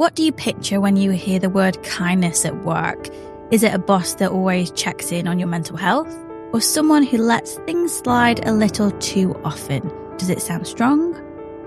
What do you picture when you hear the word kindness at work? Is it a boss that always checks in on your mental health? Or someone who lets things slide a little too often? Does it sound strong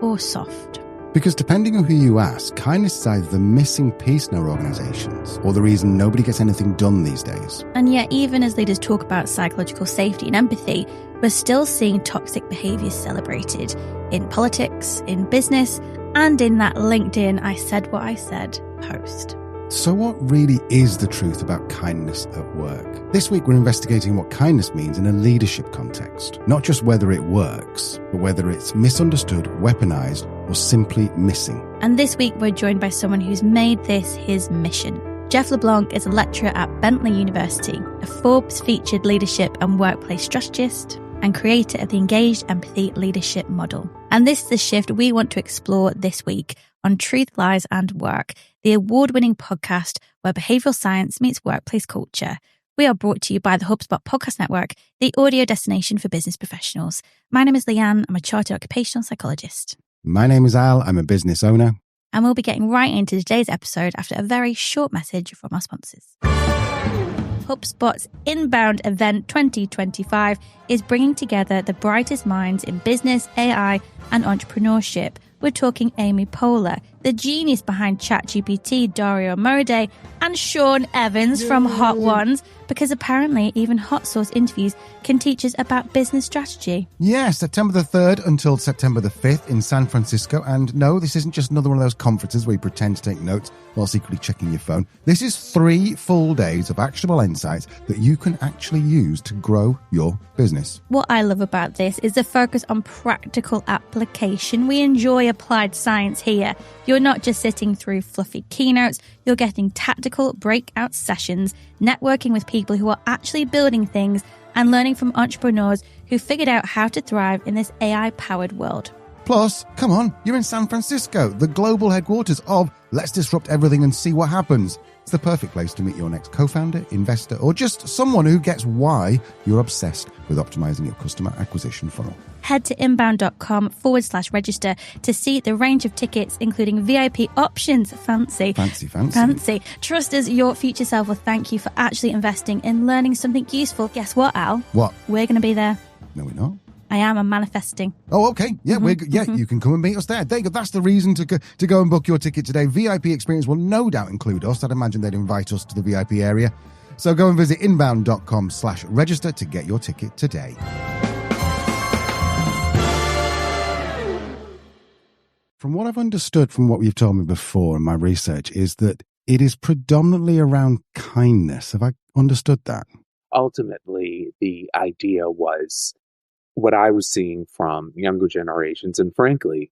or soft? Because depending on who you ask, kindness is either the missing piece in our organisations or the reason nobody gets anything done these days. And yet, even as leaders talk about psychological safety and empathy, we're still seeing toxic behaviours celebrated in politics, in business, and in that LinkedIn I said what I said post. So what really is the truth about kindness at work? This week we're investigating what kindness means in a leadership context. Not just whether it works, but whether it's misunderstood, weaponized, or simply missing. And this week we're joined by someone who's made this his mission. Jeff LeBlanc is a lecturer at Bentley University, a Forbes-featured leadership and workplace strategist, and creator of the Engaged Empathy Leadership Model. And this is the shift we want to explore this week on Truth, Lies and Work, the award-winning podcast where behavioural science meets workplace culture. We are brought to you by the HubSpot Podcast Network, the audio destination for business professionals. My name is Leanne. I'm a chartered occupational psychologist. My name is Al. I'm a business owner. And we'll be getting right into today's episode after a very short message from our sponsors. HubSpot's Inbound Event 2025 is bringing together the brightest minds in business, AI, and entrepreneurship. We're talking Amy Poehler, the genius behind ChatGPT, Dario Amodei, and Sean Evans from Hot Ones, because apparently even Hot Sauce interviews can teach us about business strategy. Yeah, September the 3rd until September the 5th in San Francisco. And no, this isn't just another one of those conferences where you pretend to take notes while secretly checking your phone. This is 3 full days of actionable insights that you can actually use to grow your business. What I love about this is the focus on practical application. We enjoy applied science here. You're not just sitting through fluffy keynotes, you're getting tactical breakout sessions, networking with people who are actually building things, and learning from entrepreneurs who figured out how to thrive in this AI-powered world. Plus, come on, you're in San Francisco, the global headquarters of Let's Disrupt Everything and See What Happens. It's the perfect place to meet your next co-founder, investor, or just someone who gets why you're obsessed with optimizing your customer acquisition funnel. Head to inbound.com/register to see the range of tickets, including VIP options. Fancy. Trust us, your future self will thank you for actually investing in learning something useful. Guess what, Al? What? We're going to be there. No, we're not. I am. I'm manifesting. Oh, okay. Yeah, you can come and meet us there. There you go. That's the reason to go and book your ticket today. VIP experience will no doubt include us. I'd imagine they'd invite us to the VIP area. So go and visit inbound.com/register to get your ticket today. From what I've understood from what you've told me before in my research is that it is predominantly around kindness. Have I understood that? Ultimately, the idea was what I was seeing from younger generations, and frankly,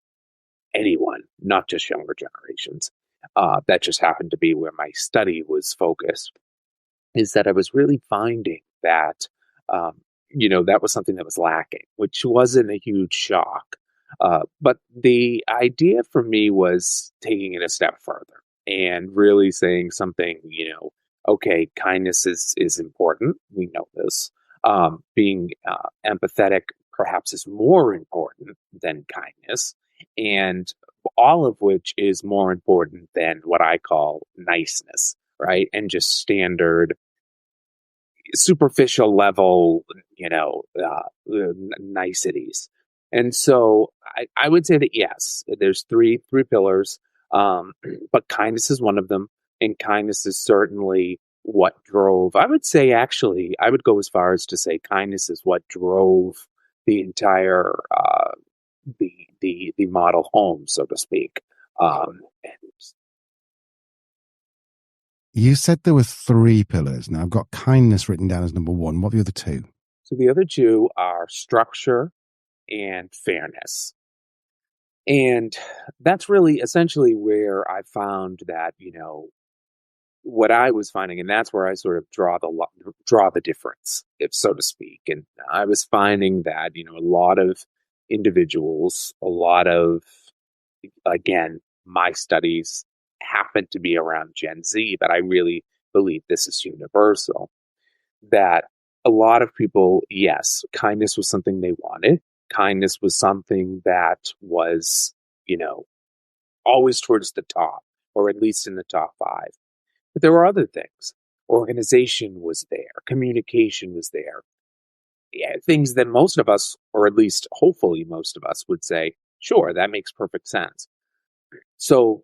anyone, not just younger generations, that just happened to be where my study was focused, is that I was really finding that, that was something that was lacking, which wasn't a huge shock. But the idea for me was taking it a step further and really saying something, okay, kindness is important. We know this. Being empathetic perhaps is more important than kindness, and all of which is more important than what I call niceness, right? And just standard superficial level, niceties. And so I would say that, yes, there's three pillars, but kindness is one of them. And kindness is certainly what drove, I would say, actually, I would go as far as to say kindness is what drove the entire, the model home, so to speak. You said there were 3 pillars. Now I've got kindness written down as number 1. What are the other 2? So the other 2 are structure and fairness. And that's really essentially where I found that, what I was finding, and that's where I sort of draw the difference, if so to speak. And I was finding that, a lot of individuals, again, my studies happen to be around Gen Z, but I really believe this is universal, that a lot of people, yes, kindness was something they wanted. Kindness was something that was, always towards the top. or at least in the top 5. But there were other things. Organization was there. Communication was there. Yeah, things that most of us, or at least hopefully most of us, would say, sure, that makes perfect sense. So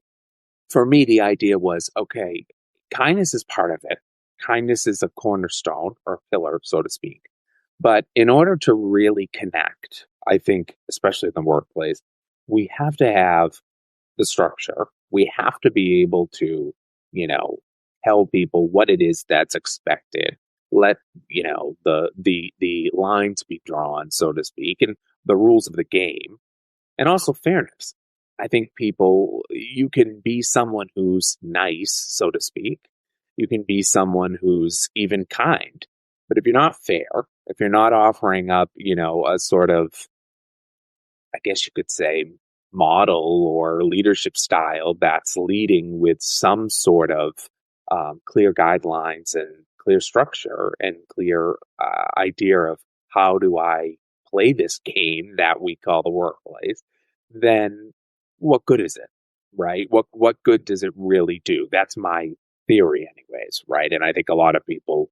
for me, the idea was, okay, kindness is part of it. Kindness is a cornerstone or a pillar, so to speak. But in order to really connect, I think, especially in the workplace, we have to have the structure. We have to be able to, tell people what it is that's expected. Let, the lines be drawn, so to speak, and the rules of the game, and also fairness. I think you can be someone who's nice, so to speak. You can be someone who's even kind. But if you're not fair, if you're not offering up, a sort of, I guess you could say, model or leadership style that's leading with some sort of clear guidelines and clear structure and clear idea of how do I play this game that we call the workplace, then what good is it, right? What good does it really do? That's my theory anyways, right? And I think a lot of people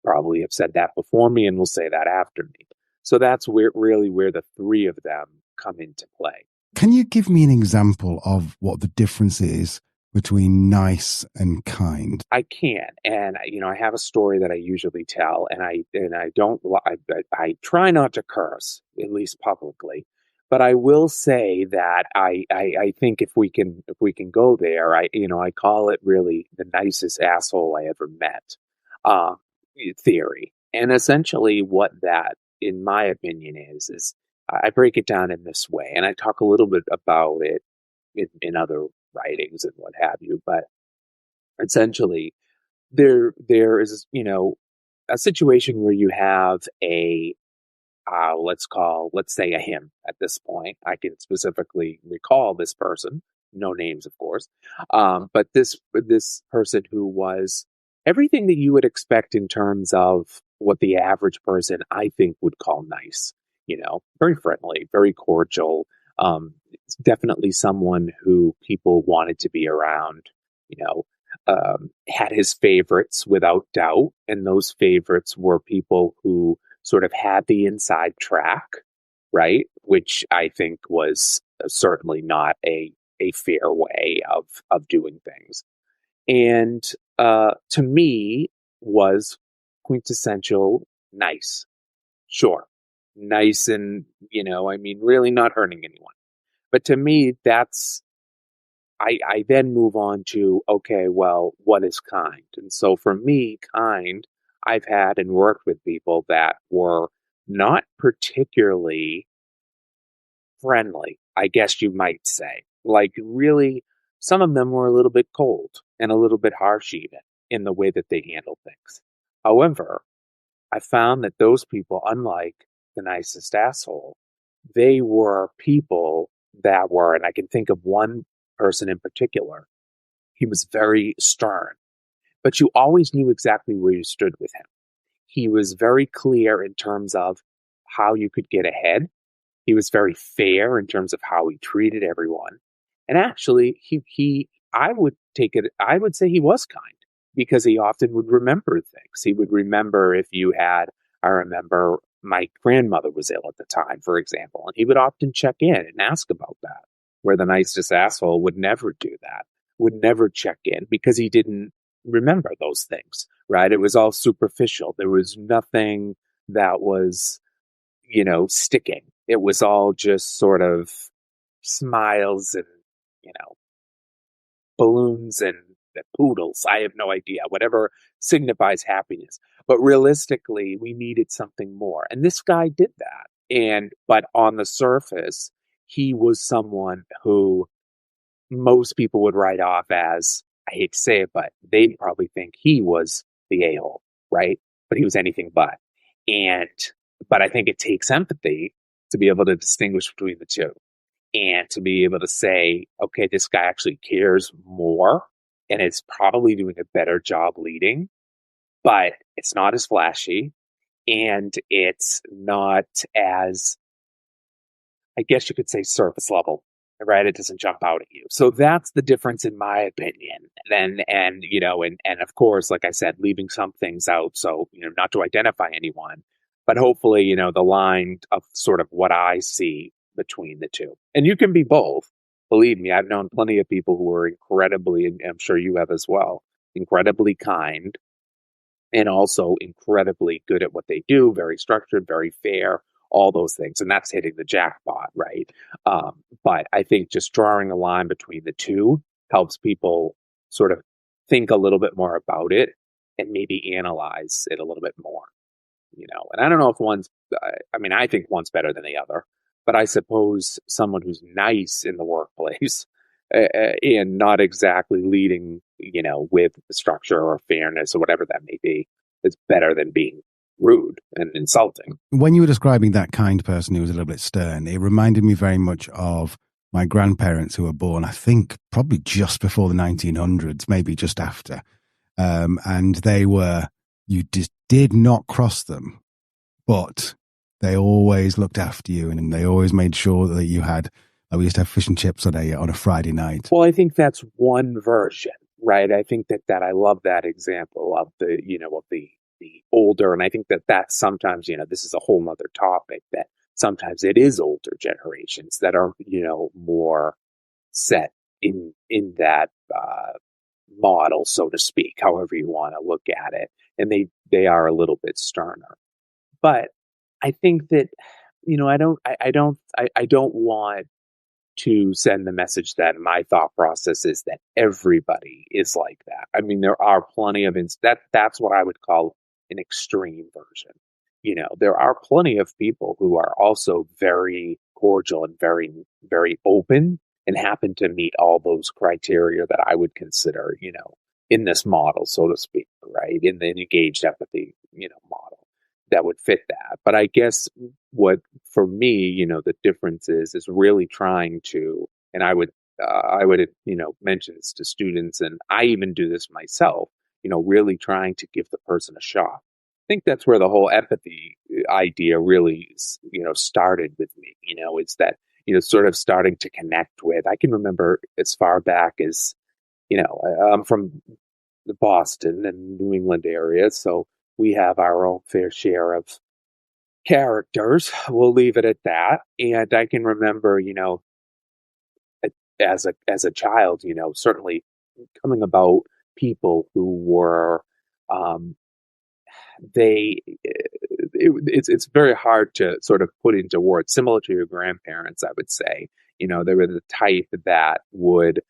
probably have said that before me and will say that after me. So that's where the three of them come into play. Can you give me an example of what the difference is between nice and kind? I can, and I have a story that I usually tell, and I try not to curse, at least publicly, but I will say that I think if we can go there, I call it really the nicest asshole I ever met theory, and essentially what that, in my opinion, is I break it down in this way, and I talk a little bit about it in other writings and what have you, but essentially there is a situation where you have a let's say a him. At this point I can specifically recall this person, no names of course, but this person who was everything that you would expect in terms of what the average person I think would call nice, very friendly, very cordial, definitely someone who people wanted to be around, had his favorites without doubt. And those favorites were people who sort of had the inside track, right? Which I think was certainly not a fair way of doing things. And to me was quintessential nice. Sure. Nice and, really not hurting anyone. But to me, I then move on to, okay, well, what is kind? And so for me, kind, I've had and worked with people that were not particularly friendly, I guess you might say. Like really, some of them were a little bit cold and a little bit harsh even in the way that they handle things. However, I found that those people, unlike the nicest asshole, they were people that were, and I can think of one person in particular, he was very stern, but you always knew exactly where you stood with him. He was very clear in terms of how you could get ahead. He was very fair in terms of how he treated everyone. And actually, I would say he was kind because he often would remember things. He would remember I remember my grandmother was ill at the time, for example, and he would often check in and ask about that, where the nicest asshole would never do that, would never check in because he didn't remember those things, right? It was all superficial. There was nothing that was, sticking. It was all just sort of smiles and, balloons and poodles. I have no idea, whatever signifies happiness. But realistically, we needed something more. And this guy did that. But on the surface, he was someone who most people would write off as, I hate to say it, but they'd probably think he was the a-hole, right? But he was anything but. But I think it takes empathy to be able to distinguish between the two and to be able to say, okay, this guy actually cares more and is probably doing a better job leading, but it's not as flashy and it's not as, I guess you could say, surface level. right? It doesn't jump out at you. So that's the difference in my opinion. And of course, like I said, leaving some things out. So, not to identify anyone, but hopefully, the line of sort of what I see between the two. And you can be both. Believe me, I've known plenty of people who are incredibly, and I'm sure you have as well, incredibly kind and also incredibly good at what they do, very structured, very fair, all those things. And that's hitting the jackpot, right? But I think just drawing a line between the two helps people sort of think a little bit more about it and maybe analyze it a little bit more, And I don't know if I think one's better than the other, but I suppose someone who's nice in the workplace and not exactly leading, with structure or fairness or whatever that may be, is better than being rude and insulting. When you were describing that kind person who was a little bit stern, it reminded me very much of my grandparents who were born, I think, probably just before the 1900s, maybe just after. And they were, you did not cross them, but they always looked after you and they always made sure that you had, we used to have fish and chips on a Friday night. Well, I think that's one version, right? I think that I love that example of the older, and I think that's sometimes, this is a whole nother topic, that sometimes it is older generations that are, more set in that model, so to speak, however you want to look at it. And they are a little bit sterner. But I think that, I don't want to send the message that my thought process is that everybody is like that. I mean, there are plenty of that's what I would call an extreme version. There are plenty of people who are also very cordial and very, very open and happen to meet all those criteria that I would consider, in this model, so to speak, right? In the engaged empathy, model that would fit that. But I guess what, for me, the difference is really trying to, and I would, mention this to students, and I even do this myself, really trying to give the person a shot. I think that's where the whole empathy idea really, started with me, it's that, sort of starting to connect with. I can remember as far back as, I'm from the Boston and New England area, so we have our own fair share of characters. We'll leave it at that. And I can remember, as a child, certainly coming about people who were, it's very hard to sort of put into words. Similar to your grandparents, I would say, they were the type that would,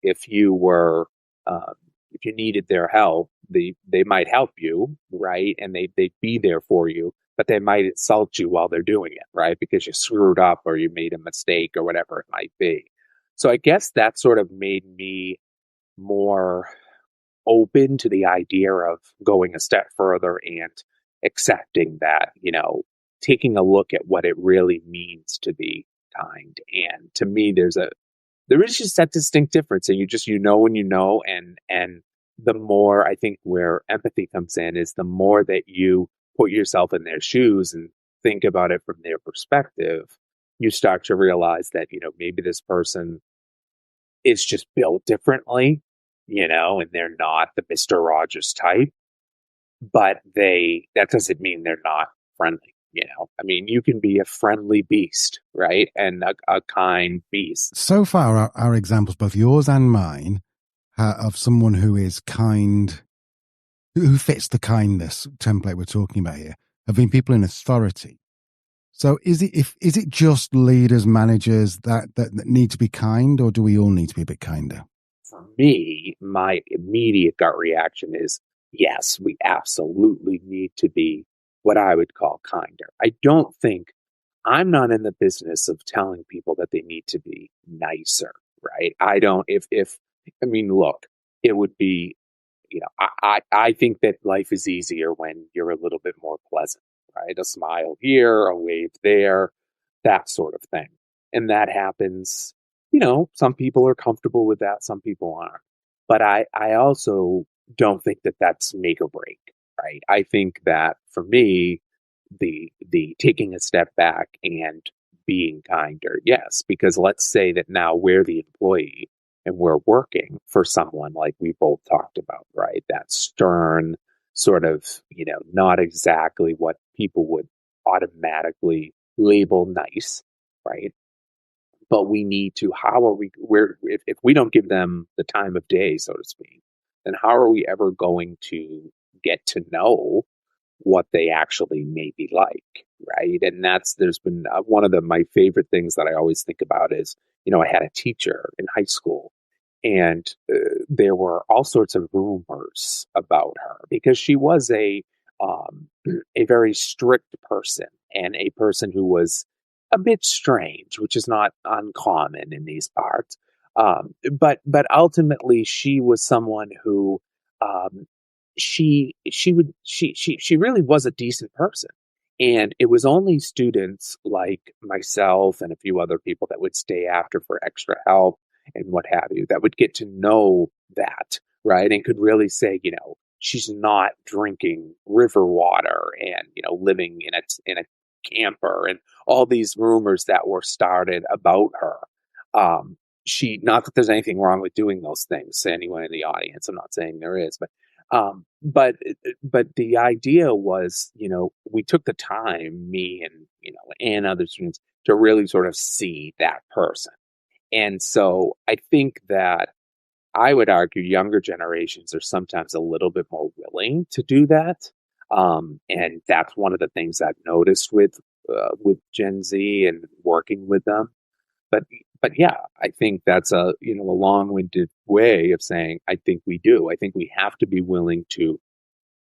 if you were, if you needed their help, they might help you, right? And they'd be there for you, but they might insult you while they're doing it, right? Because you screwed up or you made a mistake or whatever it might be. So I guess that sort of made me more open to the idea of going a step further and accepting that, taking a look at what it really means to be kind. And to me, there is just that distinct difference, and when and the more, I think, where empathy comes in is the more that you put yourself in their shoes and think about it from their perspective, you start to realize that, maybe this person is just built differently, and they're not the Mr. Rogers type, but that doesn't mean they're not friendly. I mean, you can be a friendly beast, right? And a kind beast. So far, our examples, both yours and mine, of someone who is kind, who fits the kindness template we're talking about here, have been people in authority. So is it just leaders, managers that need to be kind, or do we all need to be a bit kinder? For me, my immediate gut reaction is, yes, we absolutely need to be what I would call kinder. I'm not in the business of telling people that they need to be nicer, right? Look, it would be, I think that life is easier when you're a little bit more pleasant, right? A smile here, a wave there, that sort of thing. And that happens, some people are comfortable with that, some people aren't. But I also don't think that that's make or break, right? I think that for me, the taking a step back and being kinder? Yes, because let's say that now we're the employee and we're working for someone like we both talked about, right? That stern sort of, not exactly what people would automatically label nice, right? But we need to, if we don't give them the time of day, so to speak, then how are we ever going to get to know what they actually may be like, right? And there's been one of my favorite things that I always think about is, I had a teacher in high school, and there were all sorts of rumors about her because she was um, a very strict person and a person who was a bit strange, which is not uncommon in these parts. But ultimately, she was someone who um, she really was a decent person. And it was only students like myself and a few other people that would stay after for extra help and what have you that would get to know that, right? And could really say, she's not drinking river water and, living in a camper and all these rumors that were started about her. Not that there's anything wrong with doing those things to anyone in the audience. I'm not saying there is, um, but but the idea was, we took the time, me and and other students, to really sort of see that person. And so I think that I would argue younger generations are sometimes a little bit more willing to do that. And that's one of the things I've noticed with Gen Z and working with them. But yeah, I think that's a long-winded way of saying I think we do. I think we have to be willing to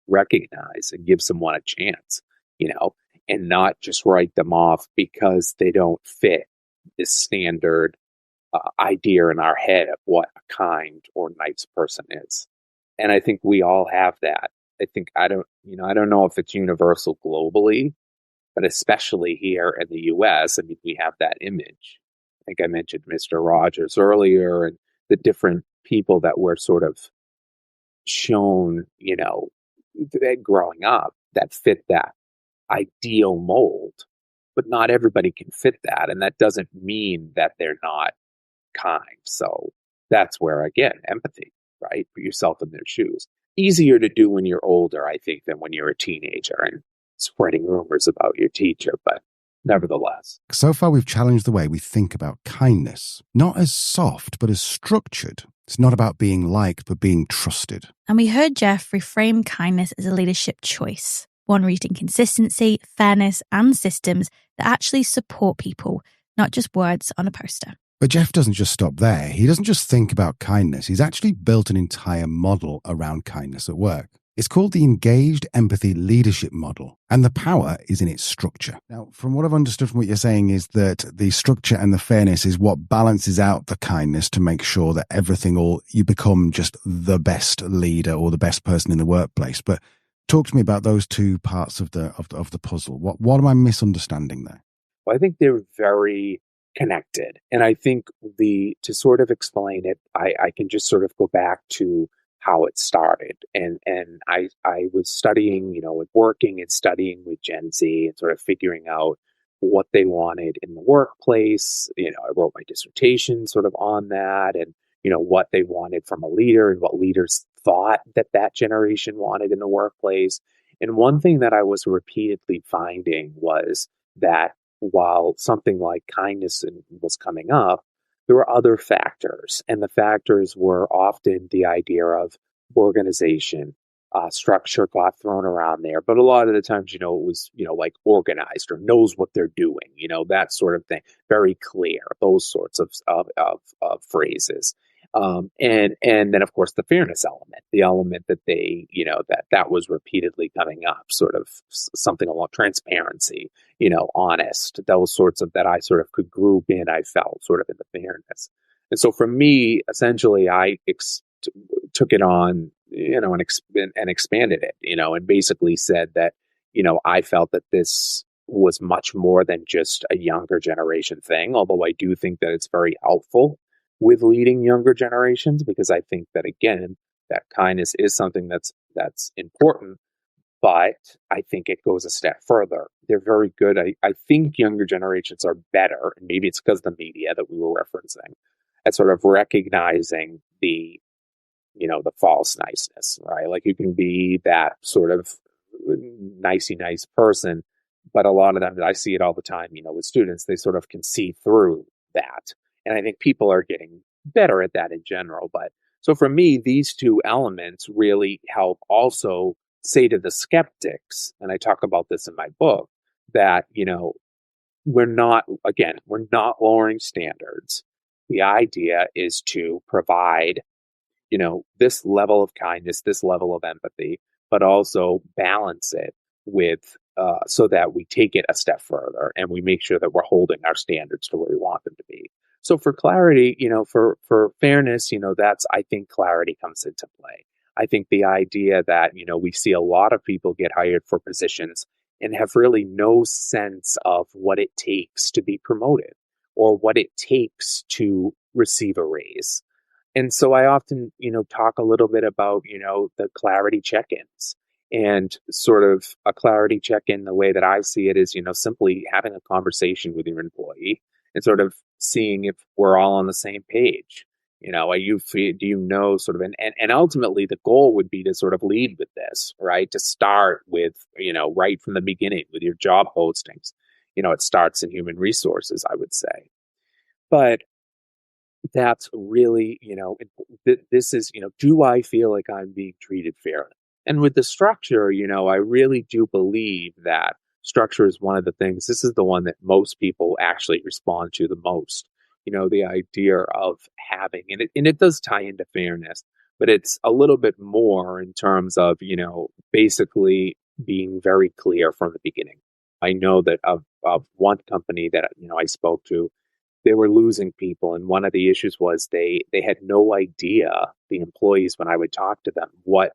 recognize and give someone a chance, and not just write them off because they don't fit this standard idea in our head of what a kind or nice person is. And I think we all have that. I don't know if it's universal globally, but especially here in the US, I mean, we have that image. I think I mentioned Mr. Rogers earlier and the different people that were sort of shown, growing up that fit that ideal mold. But not everybody can fit that. And that doesn't mean that they're not kind. So that's where, again, empathy, right? Put yourself in their shoes. Easier to do when you're older, I think, than when you're a teenager and spreading rumors about your teacher. But nevertheless. So far, we've challenged the way we think about kindness, not as soft, but as structured. It's not about being liked, but being trusted. And we heard Jeff reframe kindness as a leadership choice, one rooted in consistency, fairness, and systems that actually support people, not just words on a poster. But Jeff doesn't just stop there. He doesn't just think about kindness. He's actually built an entire model around kindness at work. It's called the Engaged Empathy Leadership Model, and the power is in its structure. Now, from what I've understood from what you're saying is that the structure and the fairness is what balances out the kindness to make sure that you become just the best leader or the best person in the workplace. But talk to me about those two parts of the puzzle. What am I misunderstanding there? Well, I think they're very connected. And I think to sort of explain it, I can just sort of go back to how it started. And I was studying, and working and studying with Gen Z and sort of figuring out what they wanted in the workplace. I wrote my dissertation sort of on that and, what they wanted from a leader and what leaders thought that generation wanted in the workplace. And one thing that I was repeatedly finding was that while something like kindness was coming up, there were other factors. And the factors were often the idea of organization, structure got thrown around there. But a lot of the times, it was, like organized or knows what they're doing, that sort of thing. Very clear, those sorts of phrases. And then, of course, the fairness element, the element that they, that was repeatedly coming up, sort of something along transparency, honest, those sorts of that I sort of could group in, I felt sort of in the fairness. And so for me, essentially, I took it on, and expanded it, and basically said that, I felt that this was much more than just a younger generation thing, although I do think that it's very helpful with leading younger generations, because I think that, again, that kindness is something that's important. But I think it goes a step further. They're very good. I think younger generations are better, and maybe it's because of the media that we were referencing, at sort of recognizing the false niceness, right? Like you can be that sort of nicey nice person, but a lot of them, I see it all the time, with students, they sort of can see through that. And I think people are getting better at that in general. But so for me, these two elements really help also say to the skeptics, and I talk about this in my book, that, we're not lowering standards. The idea is to provide, this level of kindness, this level of empathy, but also balance it with, so that we take it a step further and we make sure that we're holding our standards to where we want them to be. So for clarity, for fairness, I think clarity comes into play. I think the idea that, we see a lot of people get hired for positions and have really no sense of what it takes to be promoted or what it takes to receive a raise. And so I often, talk a little bit about, the clarity check-ins, and sort of a clarity check-in. The way that I see it is, simply having a conversation with your employee and sort of seeing if we're all on the same page. Sort of, and ultimately the goal would be to sort of lead with this, right? To start with, right from the beginning with your job postings. It starts in human resources, I would say. But that's really, this is, do I feel like I'm being treated fairly? And with the structure, I really do believe that structure is one of the things, this is the one that most people actually respond to the most. The idea of having, and it does tie into fairness, but it's a little bit more in terms of, basically being very clear from the beginning. I know that of one company that, I spoke to, they were losing people. And one of the issues was they had no idea, the employees, when I would talk to them, what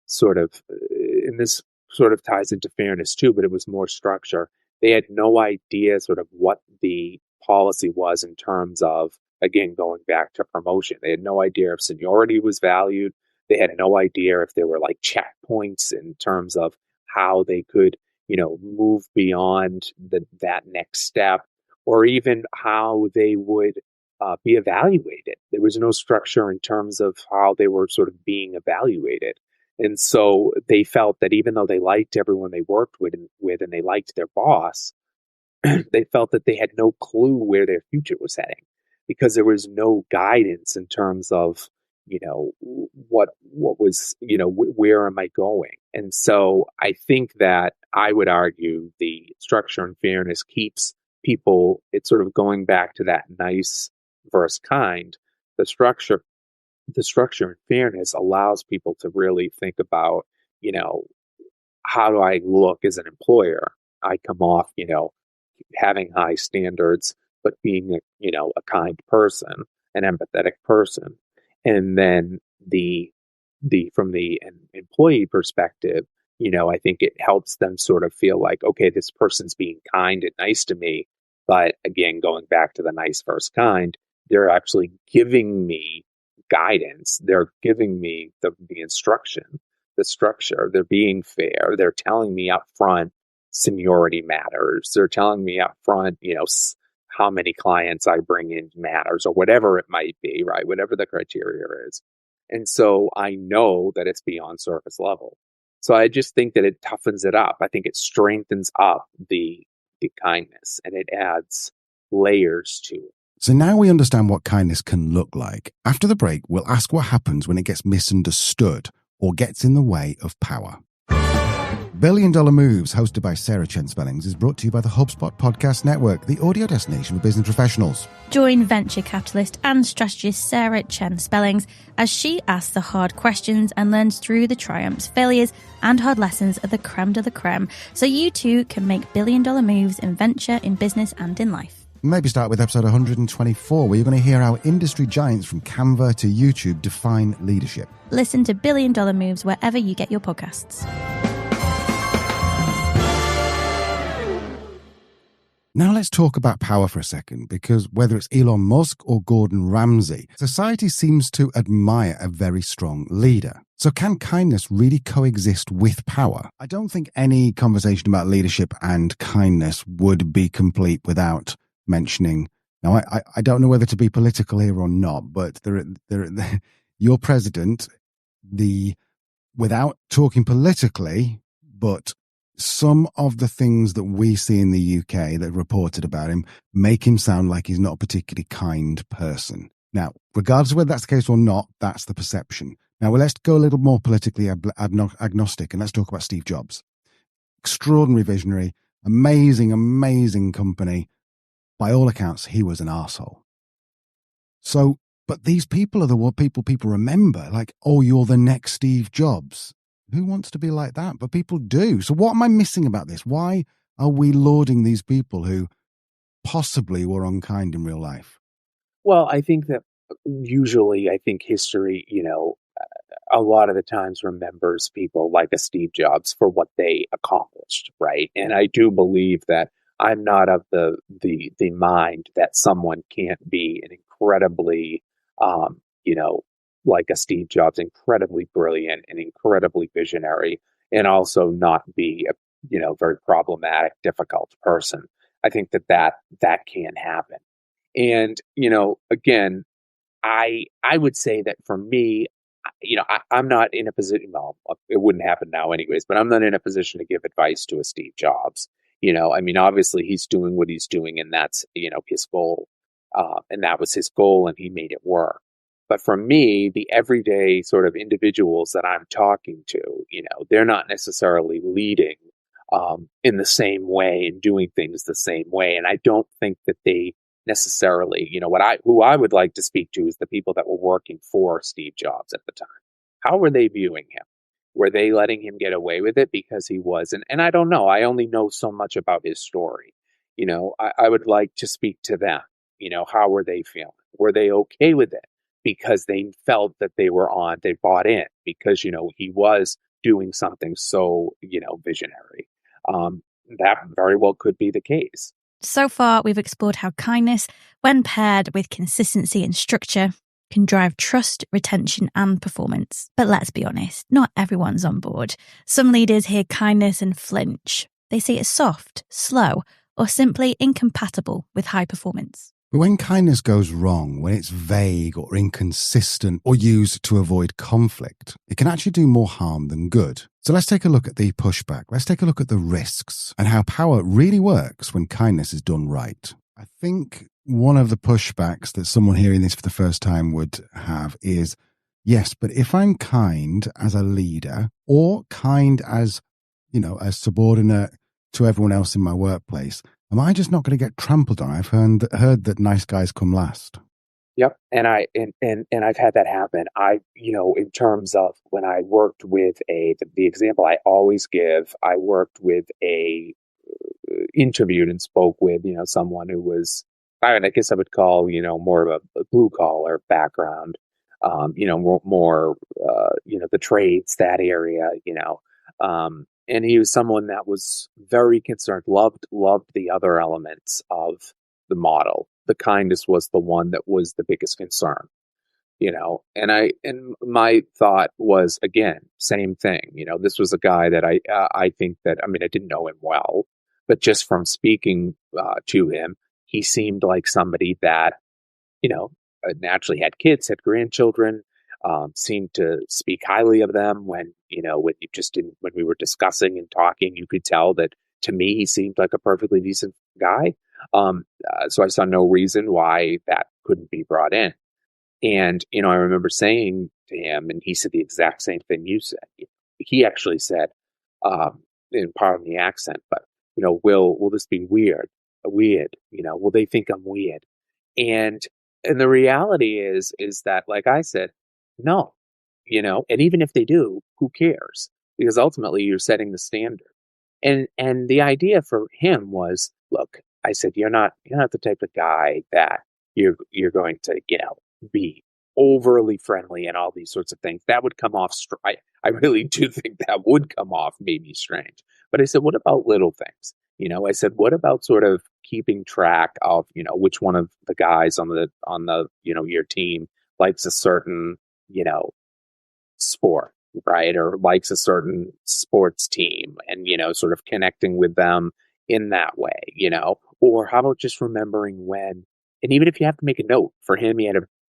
sort of, and this sort of ties into fairness too, but it was more structure. They had no idea sort of what the policy was in terms of, again, going back to promotion. They had no idea if seniority was valued. They had no idea if there were like checkpoints in terms of how they could, move beyond that next step, or even how they would be evaluated. There was no structure in terms of how they were sort of being evaluated. And so they felt that even though they liked everyone they worked with and they liked their boss, they felt that they had no clue where their future was heading, because there was no guidance in terms of, what was, where am I going? And so I think that I would argue the structure and fairness keeps people, it's sort of going back to that nice versus kind. The structure and fairness allows people to really think about, how do I look as an employer? I come off, having high standards, but being a kind person, an empathetic person. And then from the employee perspective, I think it helps them sort of feel like, okay, this person's being kind and nice to me. But again, going back to the nice versus kind, they're actually giving me guidance. They're giving me the instruction, the structure. They're being fair. They're telling me up front, seniority matters. They're telling me up front, how many clients I bring in matters, or whatever it might be, right? Whatever the criteria is. And so I know that it's beyond surface level. So I just think that it toughens it up. I think it strengthens up the kindness, and it adds layers to it. So now we understand what kindness can look like. After the break, we'll ask what happens when it gets misunderstood or gets in the way of power. $1 Billion Moves, hosted by Sarah Chen Spellings, is brought to you by the HubSpot Podcast Network, the audio destination for business professionals. Join venture capitalist and strategist Sarah Chen Spellings as she asks the hard questions and learns through the triumphs, failures, and hard lessons of the creme de la creme, so you too can make $1 billion moves in venture, in business, and in life. Maybe start with episode 124, where you're going to hear how industry giants from Canva to YouTube define leadership. Listen to $1 Billion Moves wherever you get your podcasts. Now let's talk about power for a second, because whether it's Elon Musk or Gordon Ramsay, society seems to admire a very strong leader. So can kindness really coexist with power? I don't think any conversation about leadership and kindness would be complete without mentioning. Now, I don't know whether to be political here or not, but your president, without talking politically, but some of the things that we see in the UK that are reported about him make him sound like he's not a particularly kind person. Now, regardless of whether that's the case or not, that's the perception. Now, let's go a little more politically agnostic and let's talk about Steve Jobs. Extraordinary visionary, amazing company. By all accounts, he was an arsehole. So, but these people are the people remember, like, oh, you're the next Steve Jobs. Who wants to be like that? But people do. So what am I missing about this? Why are we lauding these people who possibly were unkind in real life? Well, I think that usually, history, a lot of the times remembers people like a Steve Jobs for what they accomplished, right? And I do believe that I'm not of the mind that someone can't be an incredibly, like a Steve Jobs, incredibly brilliant and incredibly visionary, and also not be a very problematic, difficult person. I think that can happen. And again, I would say that for me, I'm not in a position. Well, it wouldn't happen now, anyways. But I'm not in a position to give advice to a Steve Jobs. Obviously he's doing what he's doing, and that's his goal, and that was his goal, and he made it work. But for me, the everyday sort of individuals that I'm talking to, they're not necessarily leading in the same way and doing things the same way, and I don't think that they necessarily, who I would like to speak to is the people that were working for Steve Jobs at the time. How were they viewing him? Were they letting him get away with it because he was? And I don't know. I only know so much about his story. I would like to speak to them. How were they feeling? Were they okay with it? Because they felt that they bought in because, he was doing something so, visionary. That very well could be the case. So far, we've explored how kindness, when paired with consistency and structure, can drive trust, retention, and performance. But let's be honest, not everyone's on board. Some leaders hear kindness and flinch. They see it soft, slow, or simply incompatible with high performance. But when kindness goes wrong, when it's vague or inconsistent or used to avoid conflict, it can actually do more harm than good. So let's take a look at the pushback. Let's take a look at the risks and how power really works when kindness is done right. I think one of the pushbacks that someone hearing this for the first time would have is, yes, but if I'm kind as a leader or kind as, a subordinate to everyone else in my workplace, am I just not going to get trampled on? I've heard that nice guys come last. Yep. And I've had that happen. In terms of when I worked with the example I always give, I worked with interviewed and spoke with, someone who was, I guess I would call, more of a blue collar background, more, the trades, that area, and he was someone that was very concerned, loved the other elements of the model. The kindness was the one that was the biggest concern, and my thought was, again, same thing. This was a guy that I think that, I didn't know him well, but just from speaking to him, he seemed like somebody that, naturally had kids, had grandchildren, seemed to speak highly of them when we were discussing and talking, you could tell that to me, he seemed like a perfectly decent guy. So I saw no reason why that couldn't be brought in. And, I remember saying to him, and he said the exact same thing you said. He actually said, in pardon the accent, but, will this be weird? Will they think I'm weird? And the reality is that, like I said, no, and even if they do, who cares? Because ultimately you're setting the standard. And the idea for him was, look, I said, you're not the type of guy that you're going to, be overly friendly and all these sorts of things. That would come off. I really do think that would come off maybe strange. But I said, what about little things? I said, what about sort of keeping track of, which one of the guys on the your team likes a certain, sport, right? Or likes a certain sports team and, sort of connecting with them in that way. Or how about just remembering when, and even if you have to make a note for him,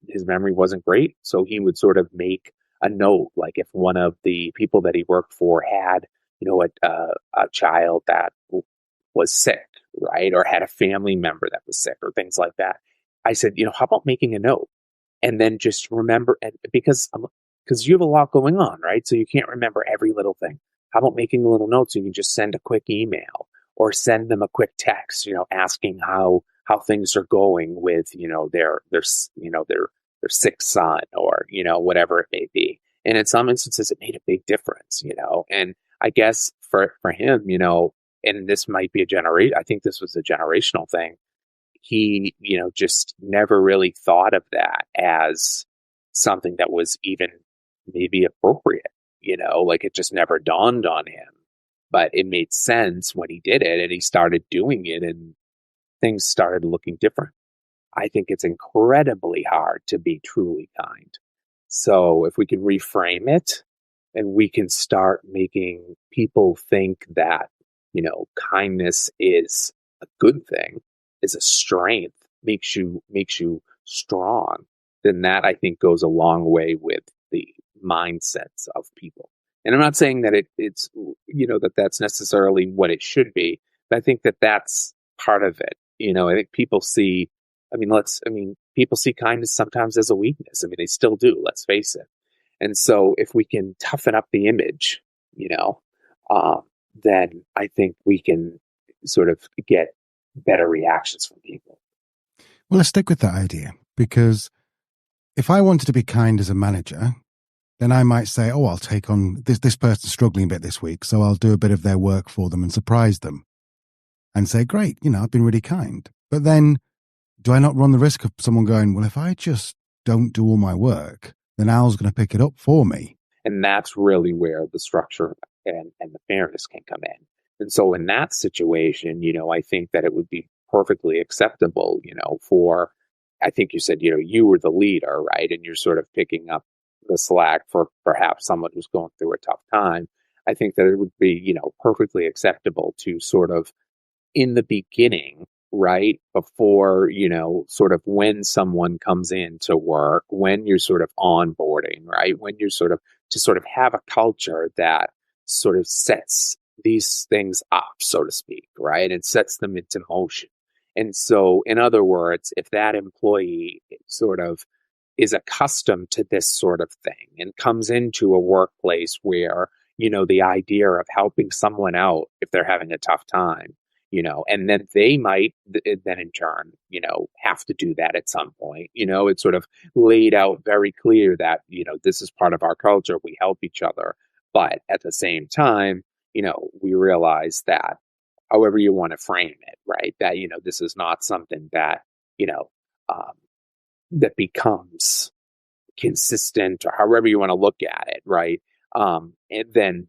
his memory wasn't great. So he would sort of make a note, like if one of the people that he worked for had, a child that was sick, right? Or had a family member that was sick or things like that. I said, how about making a note and then just remember, and because you have a lot going on, right? So you can't remember every little thing. How about making a little note so you can just send a quick email or send them a quick text, asking how things are going with, their sick son or, whatever it may be. And in some instances, it made a big difference, and I guess for him, and this might be I think this was a generational thing. He, just never really thought of that as something that was even maybe appropriate, like it just never dawned on him. But it made sense when he did it and he started doing it and things started looking different. I think it's incredibly hard to be truly kind. So if we can reframe it and we can start making people think that, kindness is a good thing, is a strength, makes you strong, then that I think goes a long way with the mindsets of people. And I'm not saying that it's that's necessarily what it should be, but I think that that's part of it. I think people see, people see kindness sometimes as a weakness. They still do, let's face it. And so if we can toughen up the image, then I think we can sort of get better reactions from people. Well, let's stick with that idea, because if I wanted to be kind as a manager, then I might say, oh, I'll take on this person struggling a bit this week, so I'll do a bit of their work for them and surprise them and say, great, I've been really kind. But then do I not run the risk of someone going, well, if I just don't do all my work, then Al's going to pick it up for me? And that's really where the structure and the fairness can come in. And so in that situation, I think that it would be perfectly acceptable, I think you said, you were the leader, right? And you're sort of picking up the slack for perhaps someone who's going through a tough time. I think that it would be, perfectly acceptable to sort of in the beginning, right? Before, sort of when someone comes in to work, when you're sort of onboarding, right? When you're sort of to sort of have a culture that sort of sets these things up, so to speak, right? And sets them into motion. And so, in other words, if that employee sort of is accustomed to this sort of thing and comes into a workplace where, the idea of helping someone out if they're having a tough time, and then they might then in turn, have to do that at some point. It's sort of laid out very clear that, this is part of our culture. We help each other. But at the same time, we realize that however you want to frame it, right, that, this is not something that, that becomes consistent or however you want to look at it, right? And then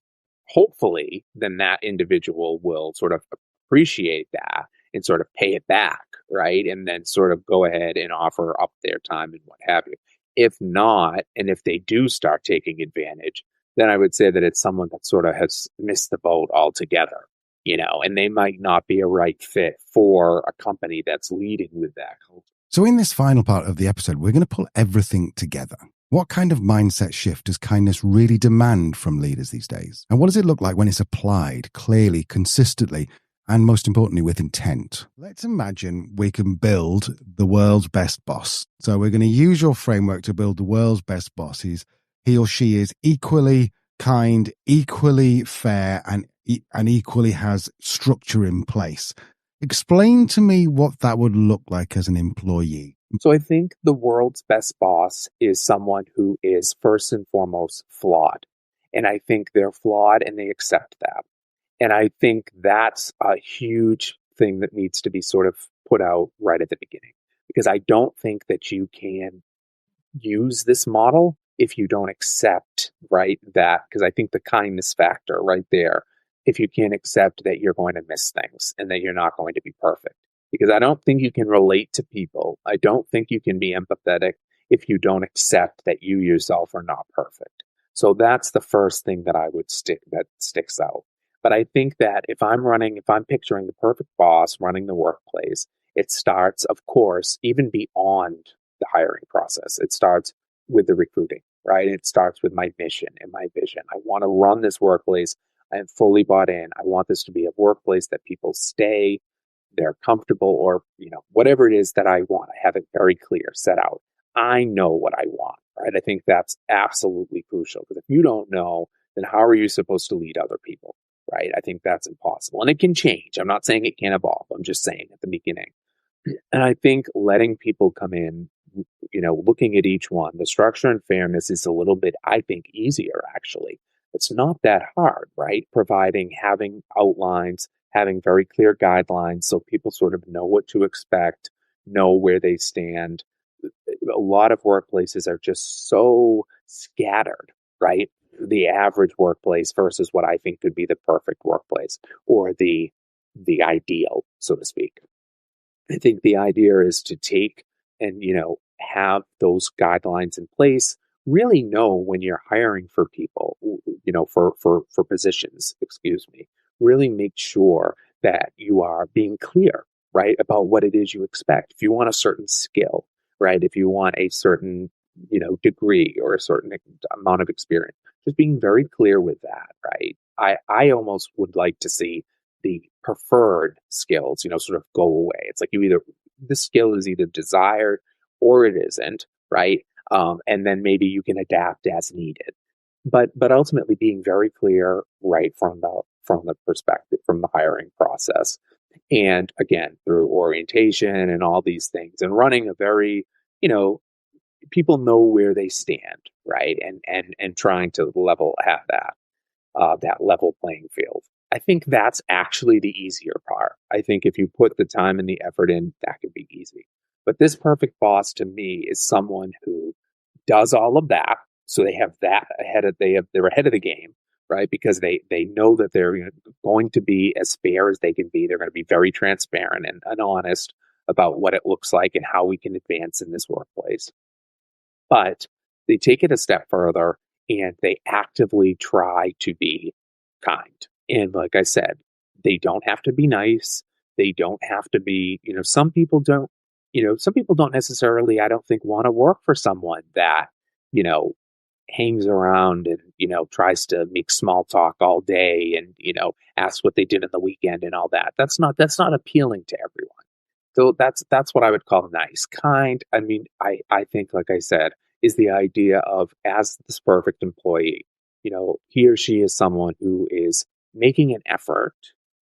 hopefully then that individual will sort of appreciate that and sort of pay it back, right? And then sort of go ahead and offer up their time and what have you. If not, and if they do start taking advantage, then I would say that it's someone that sort of has missed the boat altogether, and they might not be a right fit for a company that's leading with that culture. So in this final part of the episode, we're going to pull everything together. What kind of mindset shift does kindness really demand from leaders these days? And what does it look like when it's applied clearly, consistently, and most importantly, with intent? Let's imagine we can build the world's best boss. So we're going to use your framework to build the world's best boss. He or she is equally kind, equally fair, and equally has structure in place. Explain to me what that would look like as an employee. So I think the world's best boss is someone who is first and foremost flawed. And I think they're flawed and they accept that. And I think that's a huge thing that needs to be sort of put out right at the beginning. Because I don't think that you can use this model if you don't accept, right, that, because I think the kindness factor right there, if you can't accept that you're going to miss things and that you're not going to be perfect. Because I don't think you can relate to people. I don't think you can be empathetic if you don't accept that you yourself are not perfect. So that's the first thing that that sticks out. But I think that if I'm picturing the perfect boss running the workplace, it starts, of course, even beyond the hiring process. It starts with the recruiting, right? It starts with my mission and my vision. I want to run this workplace. I am fully bought in. I want this to be a workplace that people stay, they're comfortable, or, whatever it is that I want. I have it very clear, set out. I know what I want, right? I think that's absolutely crucial, because if you don't know, then how are you supposed to lead other people, right? I think that's impossible. And it can change. I'm not saying it can't evolve. I'm just saying at the beginning. And I think letting people come in, looking at each one, the structure and fairness is a little bit, I think, easier, actually. It's not that hard, right? Having outlines, having very clear guidelines so people sort of know what to expect, know where they stand. A lot of workplaces are just so scattered, right? The average workplace versus what I think could be the perfect workplace, or the ideal, so to speak. I think the idea is to take and, have those guidelines in place, really know when you're hiring for people, for positions, really make sure that you are being clear, right, about what it is you expect. If you want a certain skill, right, if you want a certain, degree or a certain amount of experience, just being very clear with that, right? I almost would like to see the preferred skills, sort of go away. It's like this skill is either desired or it isn't, right? And then maybe you can adapt as needed. But ultimately being very clear, right, from the perspective, from the hiring process. And again, through orientation and all these things, and running a very, people know where they stand, right? And trying to have that level playing field. I think that's actually the easier part. I think if you put the time and the effort in, that could be easy. But this perfect boss to me is someone who does all of that. So they have that they're ahead of the game, right? Because they know that they're going to be as fair as they can be. They're going to be very transparent and honest about what it looks like and how we can advance in this workplace. But they take it a step further and they actively try to be kind. And like I said, they don't have to be nice. They don't have to be, some people don't necessarily, I don't think, want to work for someone that, hangs around and, tries to make small talk all day and, asks what they did on the weekend and all that. That's not appealing to everyone. So that's what I would call nice. Kind, I mean, I think, like I said, is the idea of, as this perfect employee, he or she is someone who is making an effort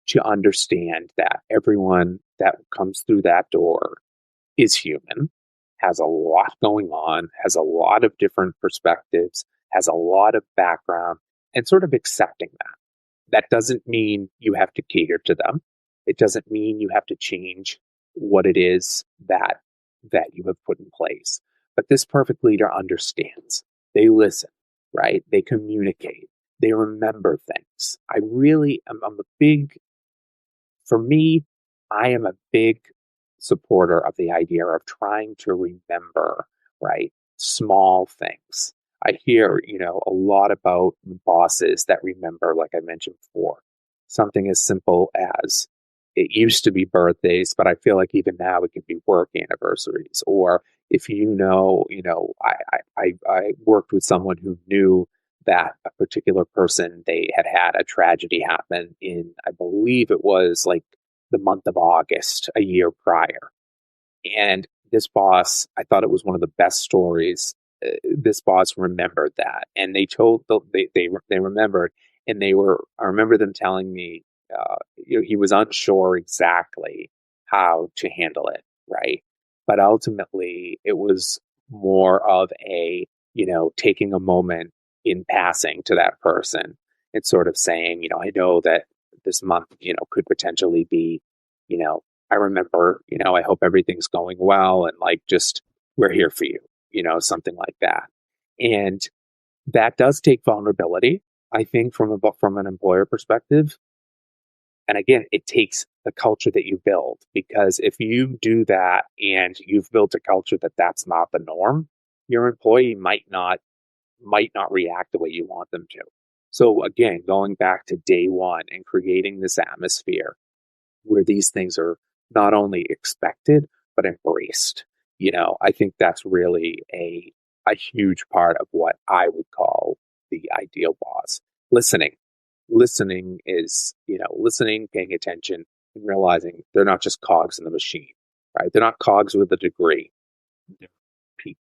to understand that everyone that comes through that door is human, has a lot going on, has a lot of different perspectives, has a lot of background, and sort of accepting that. That doesn't mean you have to cater to them. It doesn't mean you have to change what it is that you have put in place. But this perfect leader understands. They listen, right? They communicate. They remember things. For me, I am a big supporter of the idea of trying to remember, right, small things. I hear, a lot about bosses that remember, like I mentioned before, something as simple as, it used to be birthdays, but I feel like even now it can be work anniversaries. Or if I worked with someone who knew that a particular person, they had a tragedy happen in, I believe it was like the month of August a year prior. And this boss, I thought it was one of the best stories. This boss remembered that, and they remembered, and I remember them telling me, he was unsure exactly how to handle it, right? But ultimately, it was more of a, taking a moment in passing to that person and sort of saying, I know that this month, could potentially be, I remember, I hope everything's going well, and like, just, we're here for you, something like that. And that does take vulnerability, I think, from an employer perspective. And again, it takes the culture that you build, because if you do that and you've built a culture that's not the norm, your employee might not might not react the way you want them to. So again, going back to day one and creating this atmosphere where these things are not only expected, but embraced. I think that's really a huge part of what I would call the ideal boss. Listening is, listening, paying attention, and realizing they're not just cogs in the machine, right? They're not cogs with a degree. They're people.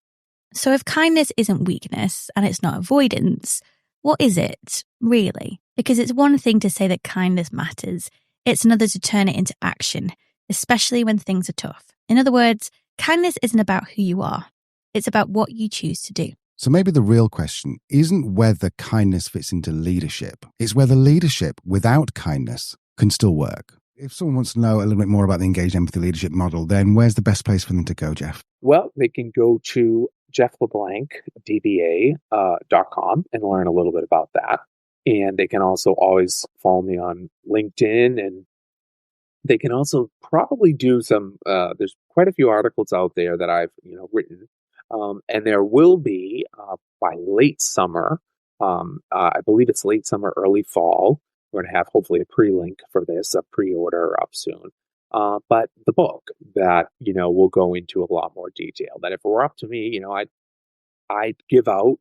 So if kindness isn't weakness and it's not avoidance, what is it really? Because it's one thing to say that kindness matters. It's another to turn it into action, especially when things are tough. In other words, kindness isn't about who you are. It's about what you choose to do. So maybe the real question isn't whether kindness fits into leadership. It's whether leadership without kindness can still work. If someone wants to know a little bit more about the engaged empathy leadership model, then where's the best place for them to go, Jeff? Well, they can go to Jeff LeBlanc, DBA.com and learn a little bit about that. And they can also always follow me on LinkedIn, and they can also probably do some, there's quite a few articles out there that I've, written. And there will be, by late summer, I believe it's late summer, early fall, we're going to have hopefully a pre-link for this, a pre-order up soon. But the book that, will go into a lot more detail that if it were up to me, I'd give out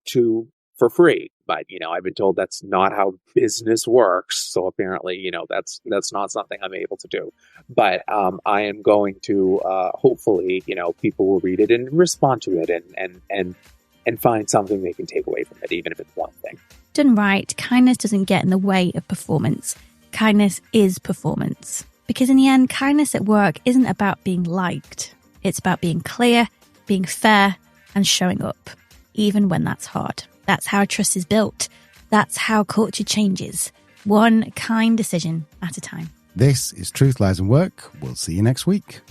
for free. But, I've been told that's not how business works. So apparently, that's not something I'm able to do. But I am going to hopefully, people will read it and respond to it and find something they can take away from it, even if it's one thing. Done right, kindness doesn't get in the way of performance. Kindness is performance. Because in the end, kindness at work isn't about being liked. It's about being clear, being fair, and showing up, even when that's hard. That's how trust is built. That's how culture changes. One kind decision at a time. This is Truth, Lies and Work. We'll see you next week.